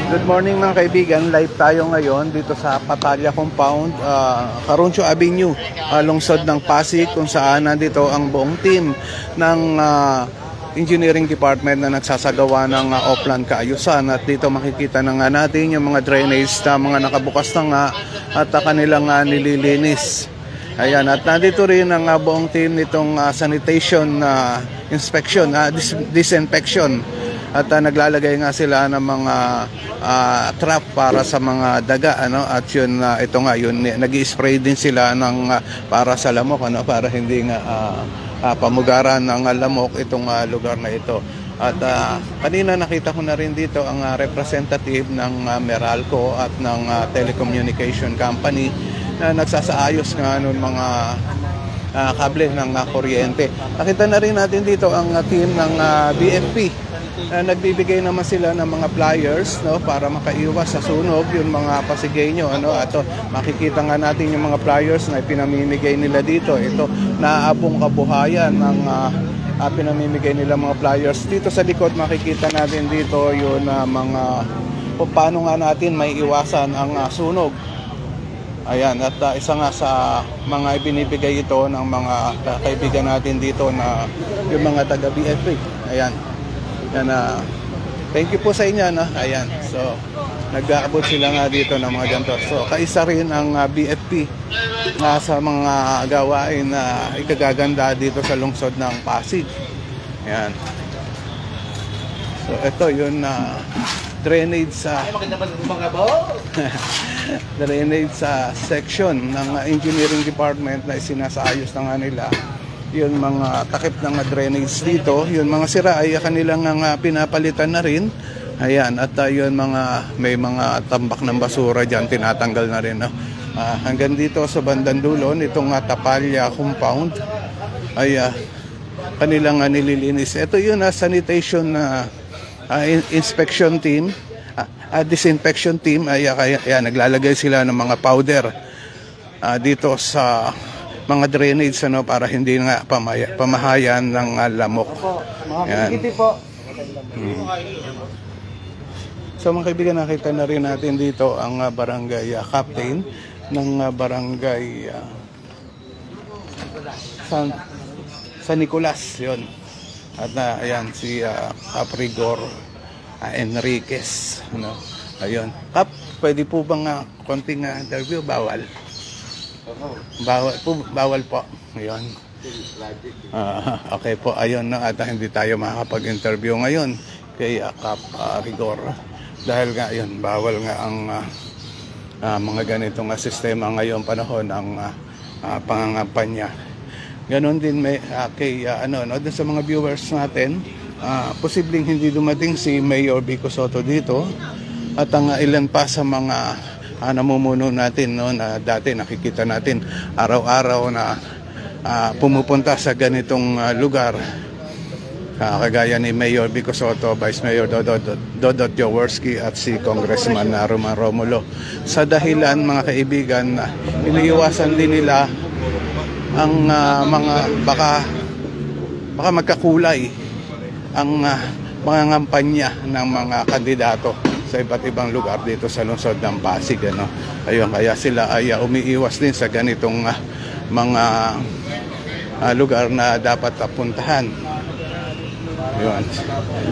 Good morning mga kaibigan, live tayo ngayon dito sa Pattaya Compound, Caroncio Avenue, lungsod ng Pasig, kung saan nandito ang buong team ng engineering department na nagsasagawa ng offline kaayusan. At dito makikita na nga natin yung mga drainage na mga nakabukas na nga at kanilang nililinis. Ayan, at nandito rin ang buong team nitong sanitation inspection, disinfection. At naglalagay nga sila ng mga trap para sa mga daga, ano, at yun ito nga yun, nag-i-spray din sila ng para sa lamok, ano, para hindi nga pamugaran ng lamok itong lugar na ito. At kanina nakita ko na rin dito ang representative ng Meralco at ng telecommunication company na nagsasaayos nga ng mga kable ng kuryente. Nakita na rin natin dito ang team ng BFP. Nagbibigay naman sila ng mga pliers, no, para makaiwas sa sunog yung mga Pasigueño, ano. At makikita nga natin yung mga pliers na pinamimigay nila dito. Ito naabong kabuhayan ng pinamimigay nila mga pliers. Dito sa likod makikita natin dito yung mga kung paano nga natin may iwasan ang sunog. Ayan, at isa nga sa mga ibinibigay ito ng mga kaibigan natin dito na yung mga taga BFP. Ayan. Yan, thank you po sa inyo, no? Ayan, so nag-aabot sila nga dito ng mga ganito. So kaisa rin ang BFP sa mga gawain na ikagaganda dito sa lungsod ng Pasig. Ayan. So ito yun drainage sa drainage sa section ng engineering department na sinasayos na nga nila yun mga takip ng drainage dito. Yun mga sira ay kanilang pinapalitan na rin. Ayan, at yun may mga tambak ng basura dyan, tinatanggal na rin, no? Hanggang dito sa bandang dulo nitong Tapalya Compound ay kanilang nililinis. Ito yun sanitation inspection team, disinfection team. Kaya naglalagay sila ng mga powder dito sa mga drainage, ano, para hindi nga pamahayan ng lamok. Yan. So mga kaibigan, nakita na rin natin dito ang barangay captain ng barangay San Nicolas, yun. At ayan si Caprigor Enriquez, ano. Ayun. Kap, pwede po bang konting interview? Bawal. Bawal po. Ayun. Okay po, ayun na, at hindi tayo makakapag-interview ngayon kay Kap Rigor dahil nga yun, bawal nga ang mga ganitong sistema ngayong panahon ang pangangampanya. Ganon din may kay doon sa mga viewers natin, posibleng hindi dumating si Mayor Vico Sotto dito at ang ilan pa sa mga namumuno natin, no, na dati nakikita natin araw-araw na pumupunta sa ganitong lugar, kagaya ni Mayor Vico Sotto, Vice Mayor Dodot Jaworski at si Congressman Roman Romulo. Sa dahilan, mga kaibigan, iniiwasan din nila ang mga baka magkakulay ang mga ngampanya ng mga kandidato sa iba't ibang lugar dito sa lungsod ng Pasig, ano. Ayun, kaya sila ay umiiwas din sa ganitong mga lugar na dapat puntahan. Ayun.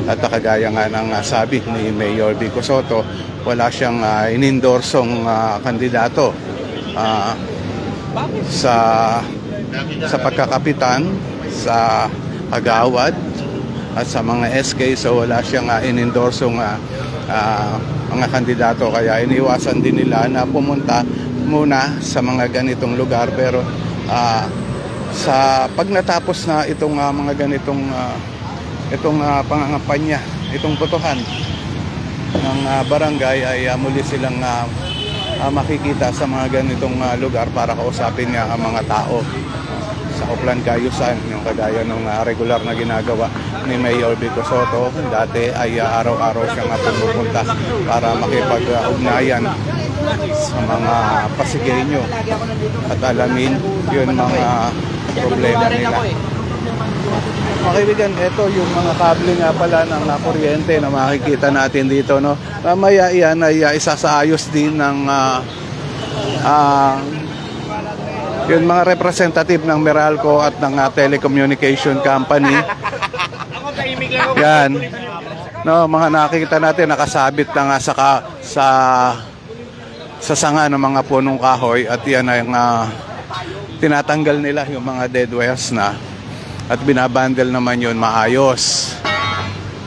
At kagaya nga ng sabi ni Mayor Vico Sotto, wala siyang inindorsong kandidato sa pagkakapitan, sa kagawad at sa mga SK. So wala siyang inindorsong mga kandidato, kaya iniwasan din nila na pumunta muna sa mga ganitong lugar. Pero sa pag natapos na itong mga ganitong pangangampanya, itong botohan ng barangay, ay muli silang makikita sa mga ganitong lugar para kausapin nga ang mga tao sa offline kaayusan, yung kagaya ng regular na ginagawa ni Mayor Vico Sotto. Dati ay araw-araw siyang pumupunta para makipag-ugnayan sa mga Pasigueño at alamin yun mga problema nila. Mga kaibigan, ito yung mga kable nga pala ng kuryente na makikita natin dito, no. Mamaya yan ay isasaayos din ng yung mga representative ng Meralco at ng telecommunication company. Yan. No, mga nakikita natin nakasabit na nga sa sanga ng mga punong kahoy, at yan ay tinatanggal nila yung mga dead wires na, at binabundle naman yun maayos.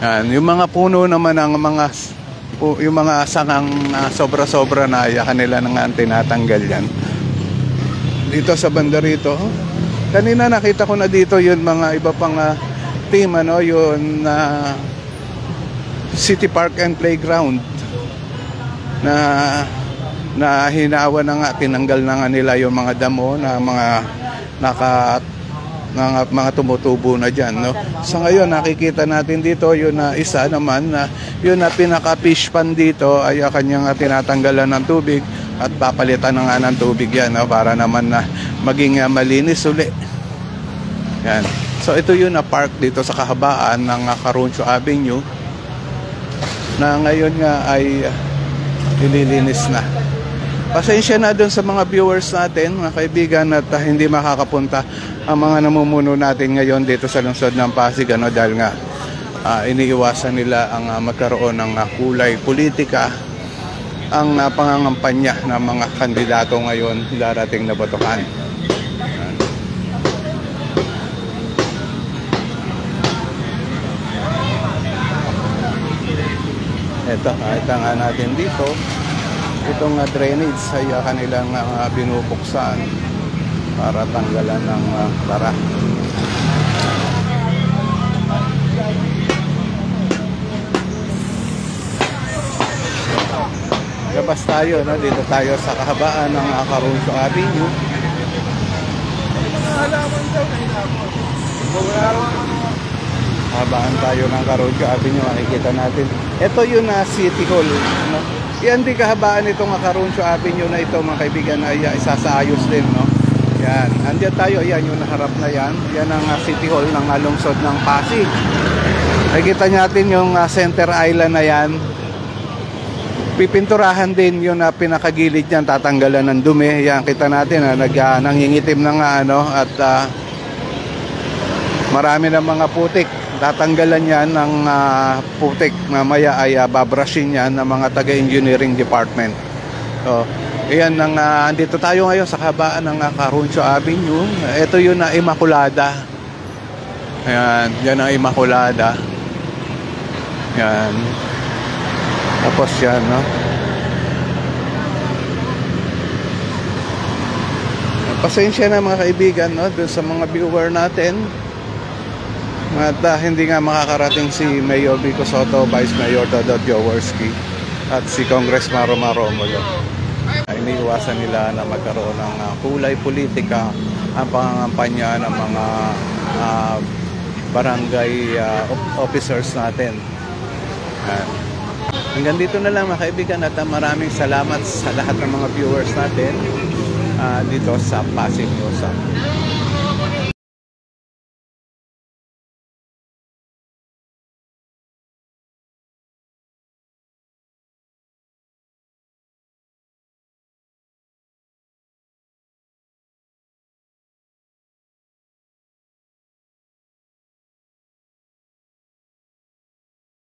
Yan, yung mga puno naman ng yung mga sangang sobra-sobra na kanila nang tinatanggal yan. Dito sa banda rito, kanina nakita ko na dito yun mga iba pang team, yun City Park and Playground na hinawa na nga, tinanggal na nga nila yung mga damo na mga tumutubo na dyan, no. Sa ngayon nakikita natin dito yun na isa naman na yun na pinaka-fish pan dito ay kanyang tinatanggalan ng tubig at papalitan na nga ng tubig yan, no, para naman na maging malinis uli. Yan. So ito yun na park dito sa kahabaan ng Caruncio Avenue na ngayon nga ay nililinis na. Pasensya na doon sa mga viewers natin, mga kaibigan, at hindi makakapunta ang mga namumuno natin ngayon dito sa lungsod ng Pasig, dahil nga iniiwasan nila ang magkaroon ng kulay politika ang pangangampanya ng mga kandidato ngayon darating na botohan. Ito nga natin dito, itong drainage ay kanilang binubuksan para tanggalan ng bara. Labas tayo, no? Dito tayo sa kahabaan ng Caruncio Avenue. Habaan tayo ng Caruncio Avenue, makikita natin. Ito yung City Hall, no? Yan di kahabaan itong Caruncio Avenue na ito, mga kaibigan, ay isasaayos din, no? Yan, andiyan tayo, yan yung naharap na yan. Yan ang City Hall ng lungsod ng Pasig. Nakikita natin yung center island na yan. Pipinturahan din yung pinakagilid niyan, tatanggalan ng dumi. Yan, kita natin nangingitim na nga, at marami ng mga putik. Tatanggalan yan ng putik. Mamaya ay babrushin yan ng mga taga-engineering department. So, ayan, andito tayo ngayon sa kahabaan ng Caruncio Avenue. Ito yung Immaculada. Ayan, yan ang Immaculada. Yan. Tapos yan, no? Pasensya na mga kaibigan, no, doon sa mga viewer natin. At hindi nga makakarating si Mayor Vico Soto, Vice Mayor Dodot Jaworski at si Congressman Romar Romulo. Iniiwasan nila na magkaroon ng kulay politika ang pangangampanya ng mga barangay officers natin. Hanggang dito na lang mga kaibigan, at maraming salamat sa lahat ng mga viewers natin dito sa Pasig News.